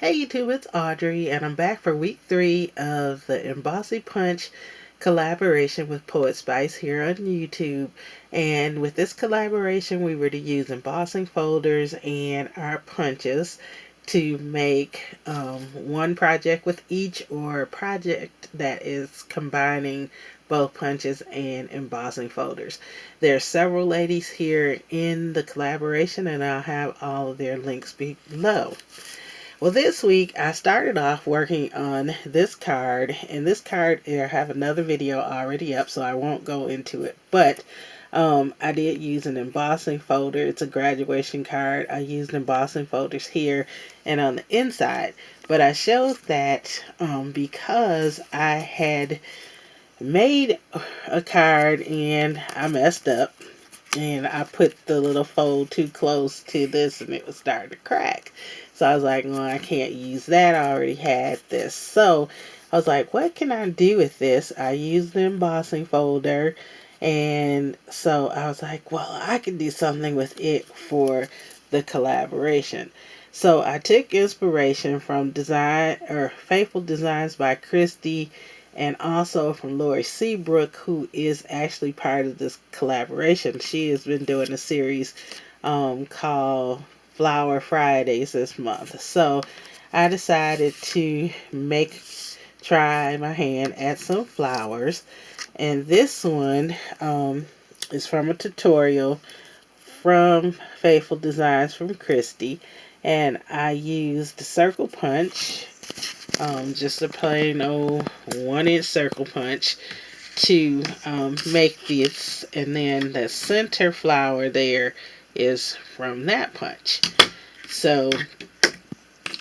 Hey YouTube, it's Audrey, and I'm back for week 3 of the Embossy Punch collaboration with Poetspice here on YouTube. And with this collaboration, we were to use embossing folders and our punches to make one project with each, or a project that is combining both punches and embossing folders. There are several ladies here in the collaboration, and I'll have all of their links below. Well, this week I started off working on this card, and this card, I have another video already up, so I won't go into it, but I did use an embossing folder. It's a graduation card. I used embossing folders here and on the inside, but I showed that because I had made a card and I messed up, and I put the little fold too close to this and it was starting to crack. So I was like, well, I can't use that. I already had this. So I was like, what can I do with this? I used the embossing folder. And so I was like, well, I can do something with it for the collaboration. So I took inspiration from Faithful Designs by Christy, and also from Lori Seabrook, who is actually part of this collaboration. She has been doing a series called Flower Fridays this month. So I decided to try my hand at some flowers. And this one is from a tutorial from Faithful Designs from Christy. And I used the circle punch, just a plain old 1-inch circle punch, to make this, and then the center flower there is from that punch. So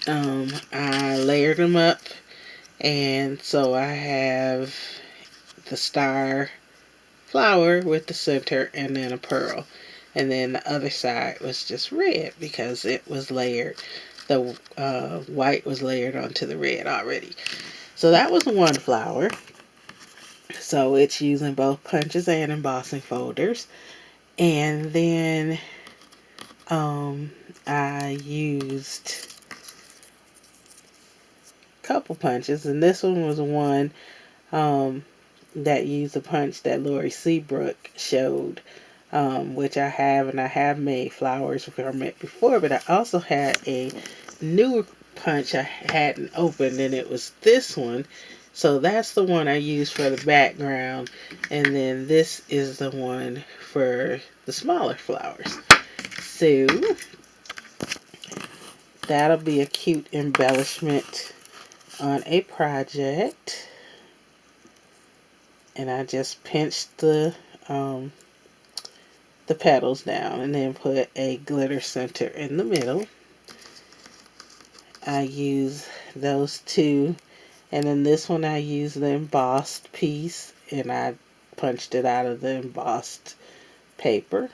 I layered them up, and so I have the star flower with the center and then a pearl, and then the other side was just red because it was layered. The white was layered onto the red already. So that was one flower. So it's using both punches and embossing folders. And then I used a couple punches, and this one was one that used a punch that Lori Seabrook showed, which I have, and I have made flowers from it before, but I also had a new punch I hadn't opened, and it was this one. So that's the one I used for the background, and then this is the one for the smaller flowers. So that'll be a cute embellishment on a project. And I just pinched the petals down and then put a glitter center in the middle. I use those two, and then this one I use the embossed piece, and I punched it out of the embossed paper,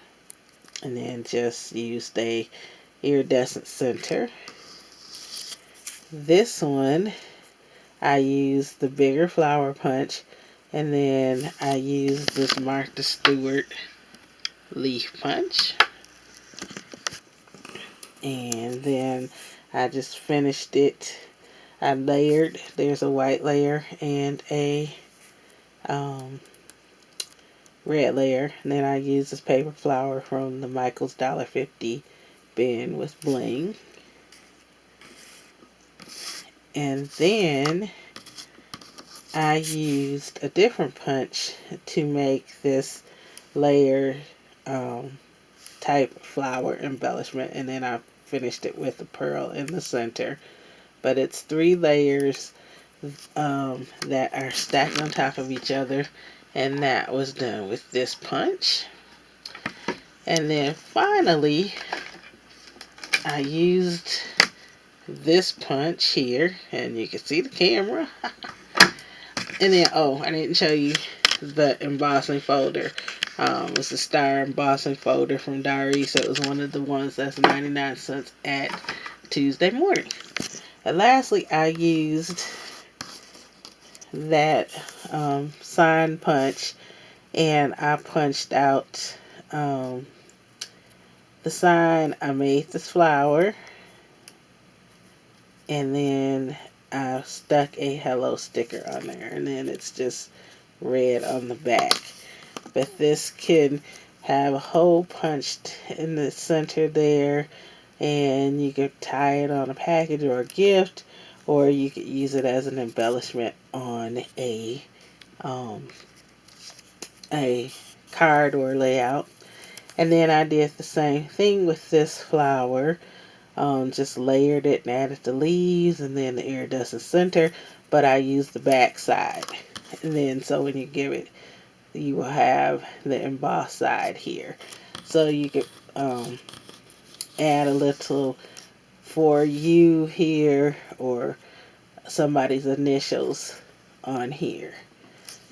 and then just used a iridescent center. This one I used the bigger flower punch, and then I used this Martha Stewart leaf punch. And then I just finished it. I layered. There's a white layer and a red layer. And then I used this paper flower from the Michael's $1.50 bin with bling. And then I used a different punch to make this layer type flower embellishment, and then I finished it with a pearl in the center. But it's 3 layers that are stacked on top of each other, and that was done with this punch. And then finally I used this punch here, and you can see the camera. And then, oh, I didn't show you the embossing folder. It was the star embossing folder from Diary, so it was one of the ones that's 99 cents at Tuesday morning. And lastly, I used that sign punch, and I punched out the sign. I made this flower, and then I stuck a hello sticker on there, and then it's just red on the back. But this can have a hole punched in the center there, and you could tie it on a package or a gift, or you could use it as an embellishment on a card or layout. And then I did the same thing with this flower. Just layered it and added the leaves and then the iridescent center, but I used the back side. And then so when you give it, you will have the embossed side here. So you could add a little for you here or somebody's initials on here.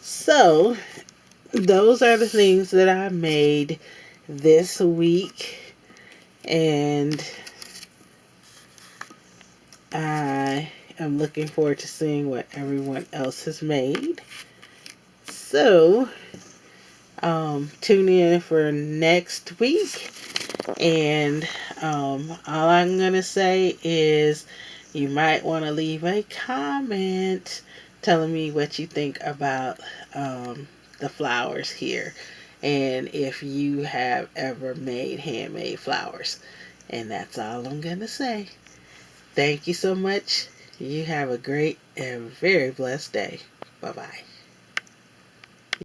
So those are the things that I made this week, and I am looking forward to seeing what everyone else has made. So tune in for next week, and all I'm gonna say is you might want to leave a comment telling me what you think about the flowers here, and if you have ever made handmade flowers. And that's all I'm gonna say. Thank you so much. You have a great and very blessed day. Bye-bye.